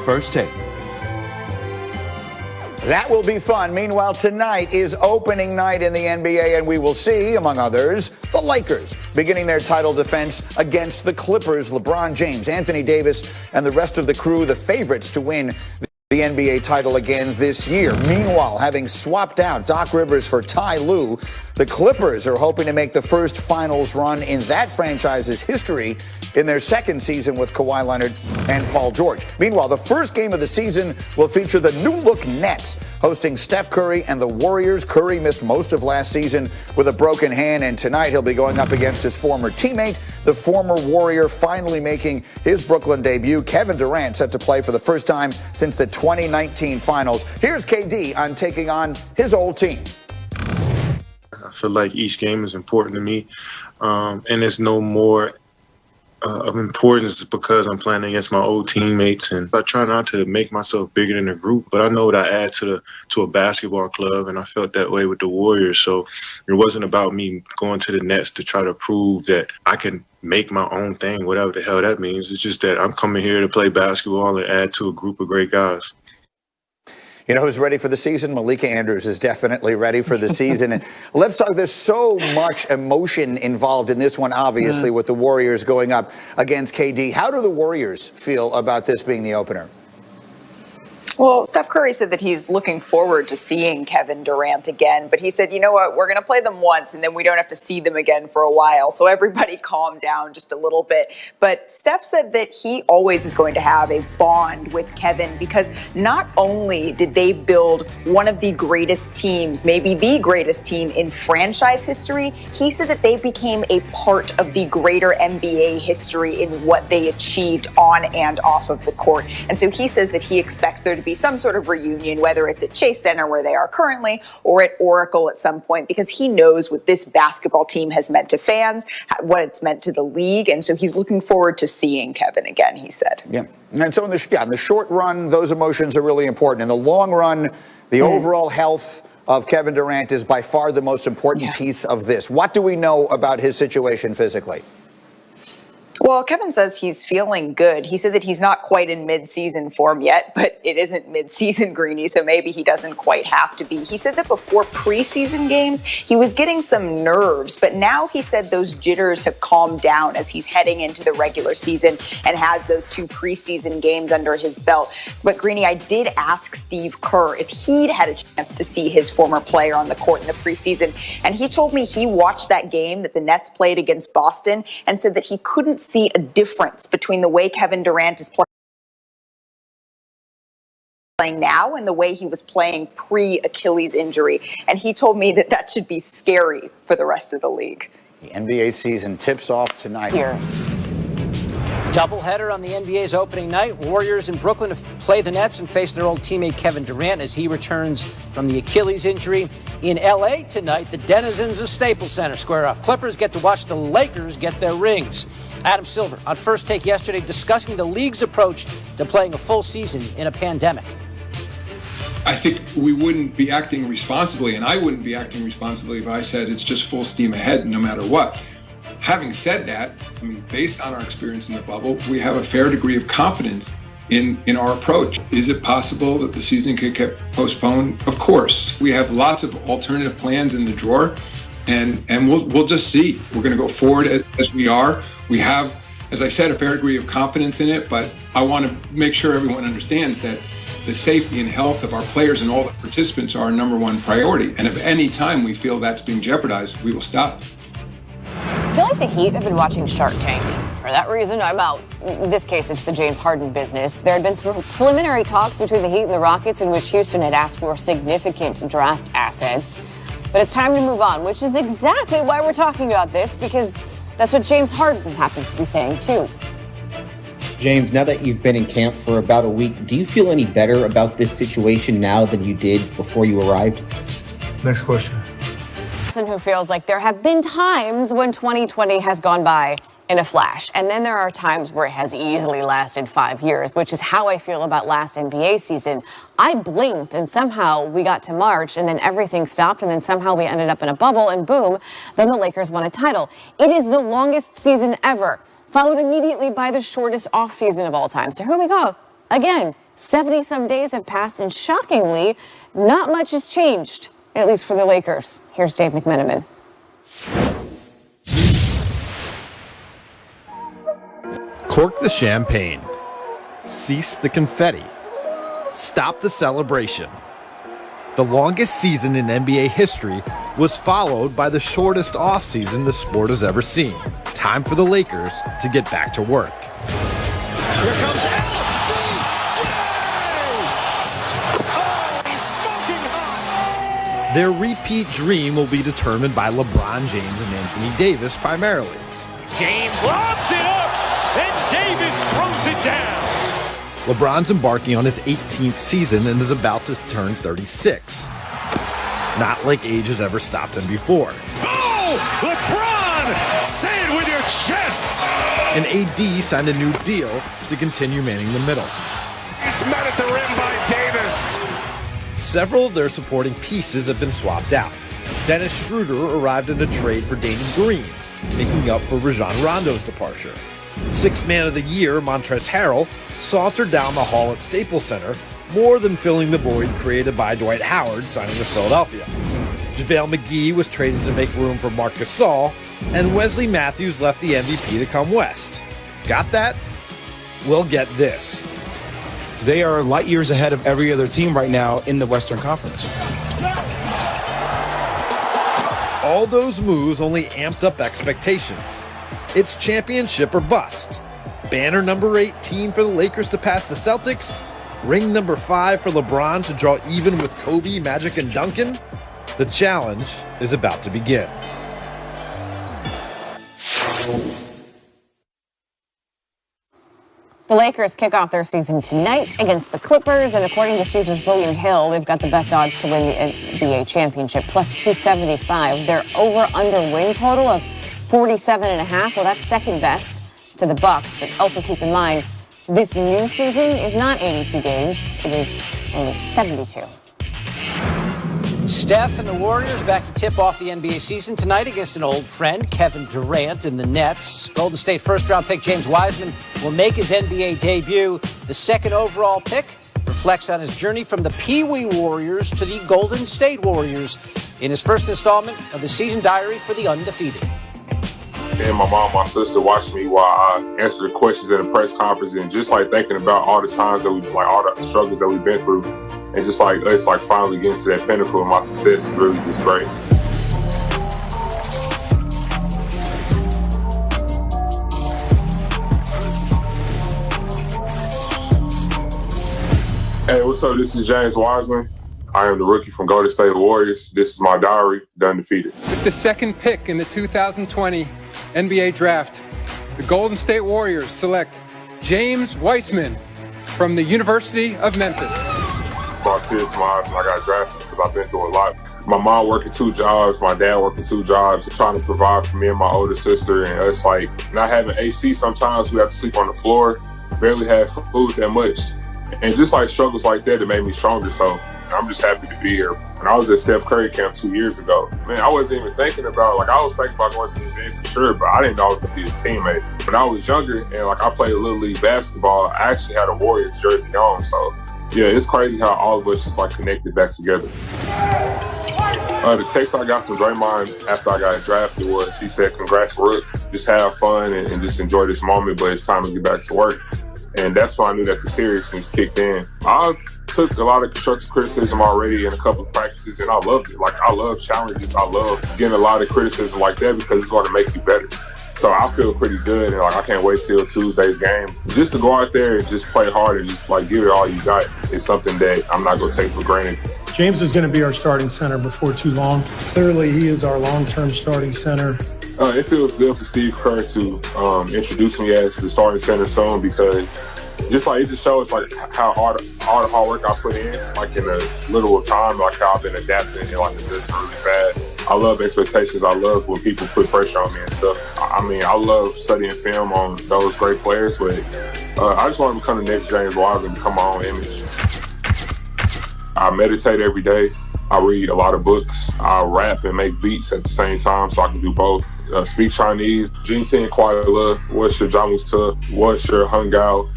First Take. That will be fun. Meanwhile, tonight is opening night in the NBA, and we will see, among others, the Lakers beginning their title defense against the Clippers. LeBron James, Anthony Davis, and the rest of the crew, the favorites to win the NBA title again this year. Meanwhile, having swapped out Doc Rivers for Ty Lue, the Clippers are hoping to make the first finals run in that franchise's history in their second season with Kawhi Leonard and Paul George. Meanwhile, the first game of the season will feature the new-look Nets hosting Steph Curry and the Warriors. Curry missed most of last season with a broken hand, and tonight he'll be going up against his former teammate, the former Warrior, finally making his Brooklyn debut. Kevin Durant set to play for the first time since the 2019 Finals. Here's KD on taking on his old team. I feel like each game is important to me, and it's no more of importance because I'm playing against my old teammates, and I try not to make myself bigger than the group, but I know what I add to a basketball club, and I felt that way with the Warriors. So it wasn't about me going to the Nets to try to prove that I can make my own thing, whatever the hell that means. It's just that I'm coming here to play basketball and add to a group of great guys. You know who's ready for the season? Malika Andrews is definitely ready for the season. And let's talk, there's so much emotion involved in this one, obviously, with the Warriors going up against KD. How do the Warriors feel about this being the opener? Well, Steph Curry said that he's looking forward to seeing Kevin Durant again, but he said, you know what, we're going to play them once and then we don't have to see them again for a while. So everybody calm down just a little bit. But Steph said that he always is going to have a bond with Kevin because not only did they build one of the greatest teams, maybe the greatest team in franchise history, he said that they became a part of the greater NBA history in what they achieved on and off of the court. And so he says that he expects there to be some sort of reunion, whether it's at Chase Center where they are currently or at Oracle at some point, because he knows what this basketball team has meant to fans, what it's meant to the league. And so he's looking forward to seeing Kevin again, he said. Yeah. And so in the short run, those emotions are really important. In the long run, the overall health of Kevin Durant is by far the most important piece of this. What do we know about his situation physically? Well, Kevin says he's feeling good. He said that he's not quite in mid-season form yet, but it isn't mid-season, Greeny, so maybe he doesn't quite have to be. He said that before preseason games, he was getting some nerves, but now he said those jitters have calmed down as he's heading into the regular season and has those 2 preseason games under his belt. But, Greeny, I did ask Steve Kerr if he'd had a chance to see his former player on the court in the preseason, and he told me he watched that game that the Nets played against Boston and said that he couldn't see a difference between the way Kevin Durant is playing now and the way he was playing pre-Achilles injury. And he told me that that should be scary for the rest of the league. The NBA season tips off tonight. Here's doubleheader on the NBA's opening night. Warriors in Brooklyn to play the Nets and face their old teammate Kevin Durant as he returns from the Achilles injury. In L.A. tonight, the denizens of Staples Center square off. Clippers get to watch the Lakers get their rings. Adam Silver on First Take yesterday discussing the league's approach to playing a full season in a pandemic. I think we wouldn't be acting responsibly, and I wouldn't be acting responsibly if I said it's just full steam ahead no matter what. Having said that, I mean, based on our experience in the bubble, we have a fair degree of confidence in our approach. Is it possible that the season could get postponed? Of course. We have lots of alternative plans in the drawer, and we'll just see. We're going to go forward as we are. We have, as I said, a fair degree of confidence in it, but I want to make sure everyone understands that the safety and health of our players and all the participants are our number one priority. And if any time we feel that's being jeopardized, we will stop. I feel like the Heat have been watching Shark Tank. For that reason, I'm out. In this case, it's the James Harden business. There had been some preliminary talks between the Heat and the Rockets in which Houston had asked for significant draft assets. But it's time to move on, which is exactly why we're talking about this, because that's what James Harden happens to be saying, too. James, now that you've been in camp for about a week, do you feel any better about this situation now than you did before you arrived? Next question. Who feels like there have been times when 2020 has gone by in a flash, and then there are times where it has easily lasted 5 years, which is how I feel about last NBA season. I blinked and somehow we got to March and then everything stopped and then somehow we ended up in a bubble and boom, then the Lakers won a title. It is the longest season ever, followed immediately by the shortest offseason of all time. So here we go. Again, 70-some days have passed, and shockingly, not much has changed, at least for the Lakers. Here's Dave McMenamin. Cork the champagne. Cease the confetti. Stop the celebration. The longest season in NBA history was followed by the shortest offseason the sport has ever seen. Time for the Lakers to get back to work. Here comes LBJ! Oh, he's smoking hot! Their repeat dream will be determined by LeBron James and Anthony Davis primarily. James lobs it up, and Davis throws it down. LeBron's embarking on his 18th season and is about to turn 36. Not like age has ever stopped him before. Oh, LeBron! Say it with your chest! And AD signed a new deal to continue manning the middle. He's met at the rim by Davis. Several of their supporting pieces have been swapped out. Dennis Schroeder arrived in a trade for Danny Green, making up for Rajon Rondo's departure. Sixth Man of the Year, Montrezl Harrell, sauntered down the hall at Staples Center, more than filling the void created by Dwight Howard signing with Philadelphia. JaVale McGee was traded to make room for Marc Gasol, and Wesley Matthews left the MVP to come west. Got that? Well, get this. They are light years ahead of every other team right now in the Western Conference. All those moves only amped up expectations. It's championship or bust. Banner number 18 for the Lakers to pass the Celtics. Ring number 5 for LeBron to draw even with Kobe, Magic, and Duncan. The challenge is about to begin. The Lakers kick off their season tonight against the Clippers, and according to Caesars William Hill, they've got the best odds to win the NBA championship, plus 275. Their over-under win total of 47.5, well, that's second best to the Bucks, but also keep in mind, this new season is not 82 games, it is only 72. Steph and the Warriors back to tip off the NBA season tonight against an old friend, Kevin Durant, in the Nets. Golden State first-round pick James Wiseman will make his NBA debut. The second overall pick reflects on his journey from the Pee Wee Warriors to the Golden State Warriors in his first installment of the season diary for the undefeated. And my mom, my sister watched me while I answered the questions at a press conference, and just like thinking about all the times that all the struggles that we've been through, and just like it's like finally getting to that pinnacle of my success is really just great. Hey, what's up? This is James Wiseman. I am the rookie from Golden State Warriors. This is my diary, the undefeated. With the second pick in the 2020 NBA draft, the Golden State Warriors select James Wiseman from the University of Memphis. Brought tears to my eyes when I got drafted because I've been through a lot. My mom working 2 jobs, my dad working 2 jobs, trying to provide for me and my older sister. And it's like not having AC, sometimes we have to sleep on the floor, barely have food that much. And just like struggles like that, it made me stronger. So I'm just happy to be here. When I was at Steph Curry camp 2 years ago, man, I wasn't even thinking about, I was thinking about going to the NBA for sure, but I didn't know I was going to be his teammate. When I was younger and I played a little league basketball, I actually had a Warriors jersey on. So yeah, it's crazy how all of us just connected back together. The text I got from Draymond after I got drafted was, he said, "Congrats, Rook. Just have fun and just enjoy this moment, but it's time to get back to work." And that's when I knew that the seriousness kicked in. I took a lot of constructive criticism already in a couple of practices, and I loved it. I love challenges. I love getting a lot of criticism like that because it's going to make you better. So I feel pretty good, and I can't wait till Tuesday's game. Just to go out there and just play hard and just give it all you got is something that I'm not going to take for granted. James is going to be our starting center before too long. Clearly, he is our long-term starting center. It feels good for Steve Kerr to introduce me as the starting center soon because it just shows how all the hard work I put in a little time, how I've been adapting and adjusting really fast. I love expectations. I love when people put pressure on me and stuff. I love studying film on those great players, but I just want to become the next James Wiseman and become my own image. I meditate every day. I read a lot of books. I rap and make beats at the same time so I can do both. Speak Chinese, Jingting Kuai Le, What's your Jamus To, What's your Hung Out.